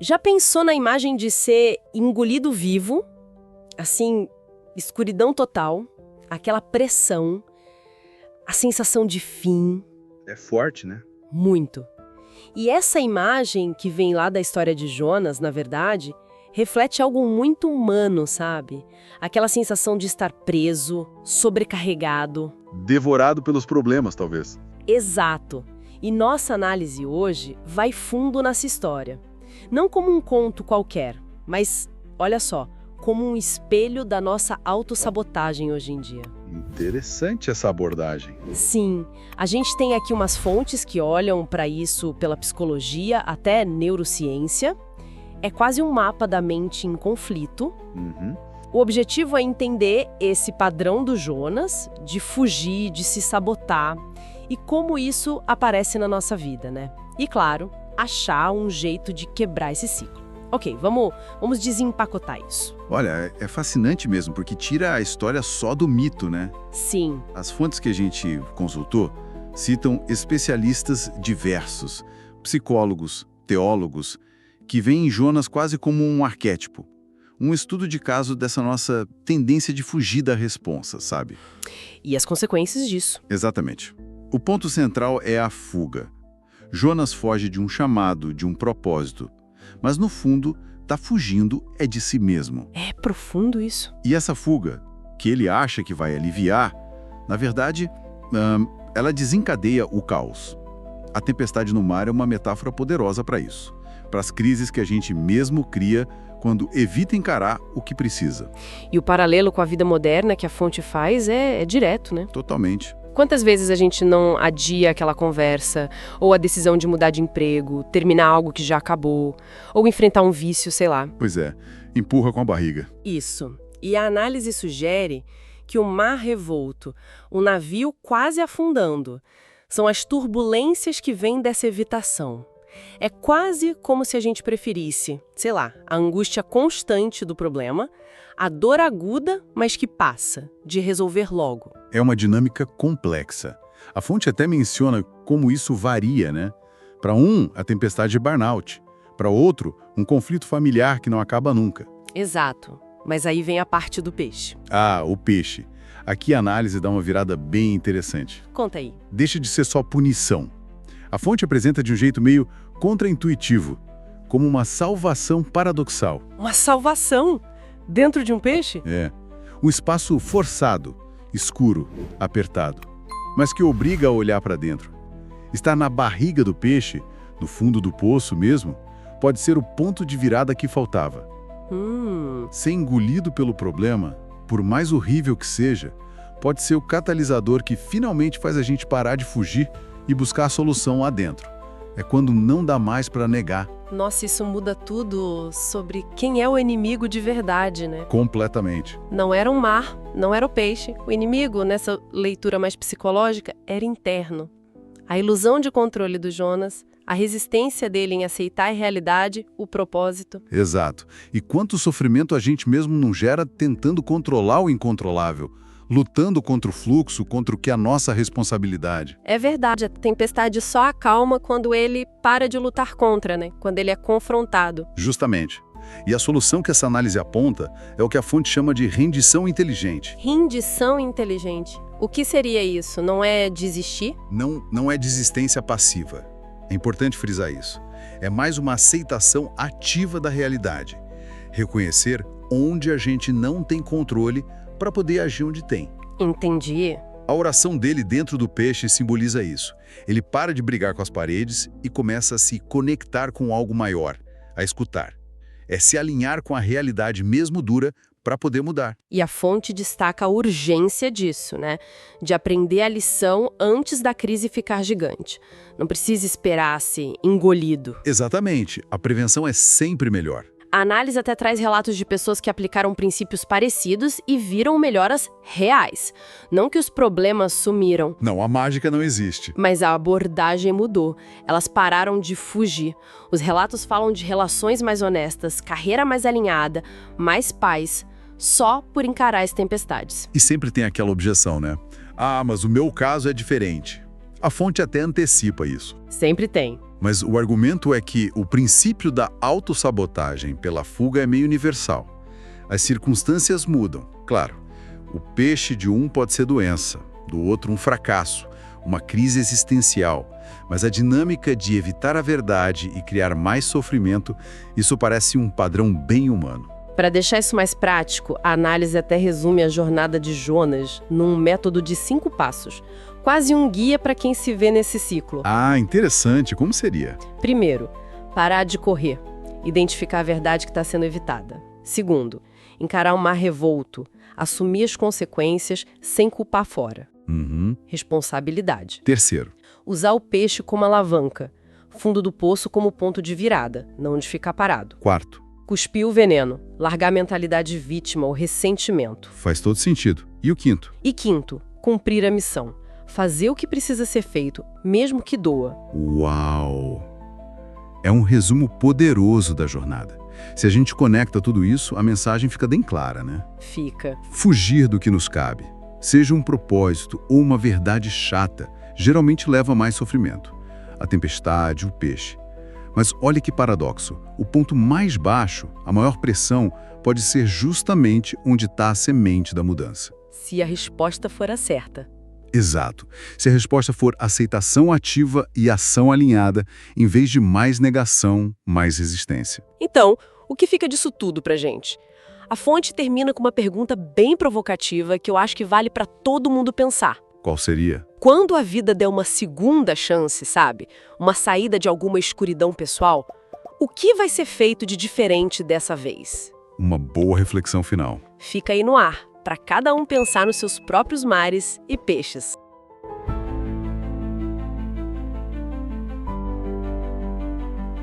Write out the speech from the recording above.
Já pensou na imagem de ser engolido vivo? Assim, escuridão total, aquela pressão, a sensação de fim. É forte, né? Muito. E essa imagem que vem lá da história de Jonas, na verdade, reflete algo muito humano, sabe? Aquela sensação de estar preso, sobrecarregado. Devorado pelos problemas, talvez. Exato. E nossa análise hoje vai fundo nessa história. Não como um conto qualquer, mas, olha só, como um espelho da nossa autossabotagem hoje em dia. Interessante essa abordagem. Sim, a gente tem aqui umas fontes que olham para isso pela psicologia, até neurociência. É quase um mapa da mente em conflito. Uhum. O objetivo é entender esse padrão do Jonas, de fugir, de se sabotar, e como isso aparece na nossa vida, né? E, claro, achar um jeito de quebrar esse ciclo. Ok, vamos desempacotar isso. Olha, é fascinante mesmo, porque tira a história só do mito, né? Sim, As fontes que a gente consultou citam especialistas diversos, psicólogos, teólogos, que veem Jonas quase como um arquétipo. Um estudo de caso dessa nossa tendência de fugir da responsa, sabe? e as consequências disso. Exatamente. O ponto central é a fuga. Jonas foge de um chamado, de um propósito, mas no fundo, tá fugindo é de si mesmo. É profundo isso. E essa fuga, que ele acha que vai aliviar, na verdade, ela desencadeia o caos. A tempestade no mar é uma metáfora poderosa para isso, para as crises que a gente mesmo cria quando evita encarar o que precisa. E o paralelo com a vida moderna que a fonte faz é direto, né? Totalmente. Quantas vezes a gente não adia aquela conversa, ou a decisão de mudar de emprego, terminar algo que já acabou, ou enfrentar um vício, sei lá. Pois é, empurra com a barriga. Isso. E a análise sugere que o mar revolto, o navio quase afundando, são as turbulências que vêm dessa evitação. É quase como se a gente preferisse, sei lá, a angústia constante do problema, a dor aguda, mas que passa, de resolver logo. É uma dinâmica complexa. A fonte até menciona como isso varia, né? Para um, a tempestade de burnout. Para outro, um conflito familiar que não acaba nunca. Exato. Mas aí vem a parte do peixe. Ah, o peixe. Aqui a análise dá uma virada bem interessante. Conta aí. Deixa de ser só punição. A fonte apresenta de um jeito meio contraintuitivo, como uma salvação paradoxal. Uma salvação dentro de um peixe? É. Um espaço forçado, escuro, apertado, mas que obriga a olhar para dentro. Estar na barriga do peixe, no fundo do poço mesmo, pode ser o ponto de virada que faltava. Ser engolido pelo problema, por mais horrível que seja, pode ser o catalisador que finalmente faz a gente parar de fugir e buscar a solução lá dentro. É quando não dá mais para negar. Nossa, isso muda tudo sobre quem é o inimigo de verdade, né? Completamente. Não era um mar, não era o peixe. O inimigo, nessa leitura mais psicológica, era interno. A ilusão de controle do Jonas, a resistência dele em aceitar a realidade, o propósito. Exato. E quanto sofrimento a gente mesmo não gera tentando controlar o incontrolável, lutando contra o fluxo, contra o que é a nossa responsabilidade. É verdade, a tempestade só acalma quando ele para de lutar contra, né? Quando ele é confrontado. Justamente. E a solução que essa análise aponta é o que a fonte chama de rendição inteligente. Rendição inteligente. O que seria isso? Não é desistir? Não é desistência passiva. É importante frisar isso. É mais uma aceitação ativa da realidade. Reconhecer onde a gente não tem controle para poder agir onde tem. Entendi. A oração dele dentro do peixe simboliza isso. Ele para de brigar com as paredes e começa a se conectar com algo maior, a escutar. É se alinhar com a realidade mesmo dura para poder mudar. E a fonte destaca a urgência disso, né? De aprender a lição antes da crise ficar gigante. Não precisa esperar ser engolido. Exatamente. A prevenção é sempre melhor. A análise até traz relatos de pessoas que aplicaram princípios parecidos e viram melhoras reais. Não que os problemas sumiram, Não, a mágica não existe. mas a abordagem mudou. Elas pararam de fugir. Os relatos falam de relações mais honestas, carreira mais alinhada, mais paz, só por encarar as tempestades. E sempre tem aquela objeção, né? Ah, mas o meu caso é diferente. A fonte até antecipa isso. Sempre tem. Mas o argumento é que o princípio da autossabotagem pela fuga é meio universal. As circunstâncias mudam, claro. O peixe de um pode ser doença, do outro um fracasso, uma crise existencial. Mas a dinâmica de evitar a verdade e criar mais sofrimento, isso parece um padrão bem humano. Para deixar isso mais prático, a análise até resume a jornada de Jonas num método de 5 passos, quase um guia para quem se vê nesse ciclo. Ah, interessante. Como seria? Primeiro, parar de correr, identificar a verdade que está sendo evitada. Segundo, encarar o mar revolto, assumir as consequências sem culpar fora. Responsabilidade. Terceiro, Usar o peixe como alavanca, fundo do poço como ponto de virada, não de ficar parado. quarto, Cuspir o veneno, largar a mentalidade de vítima ou ressentimento. faz todo sentido. E o quinto? E quinto, cumprir a missão. Fazer o que precisa ser feito, mesmo que doa. Uau! É um resumo poderoso da jornada. Se a gente conecta tudo isso, a mensagem fica bem clara, né? Fica. Fugir do que nos cabe, seja um propósito ou uma verdade chata, geralmente leva a mais sofrimento. A tempestade, o peixe. Mas olha que paradoxo. O ponto mais baixo, a maior pressão, pode ser justamente onde está a semente da mudança. Se a resposta for a certa. Exato. Se a resposta for aceitação ativa e ação alinhada, em vez de mais negação, mais resistência. Então, o que fica disso tudo pra gente? A fonte termina com uma pergunta bem provocativa que eu acho que vale pra todo mundo pensar. Qual seria? Quando a vida der uma segunda chance, sabe? Uma saída de alguma escuridão pessoal, o que vai ser feito de diferente dessa vez? Uma boa reflexão final. Fica aí no ar, para cada um pensar nos seus próprios mares e peixes.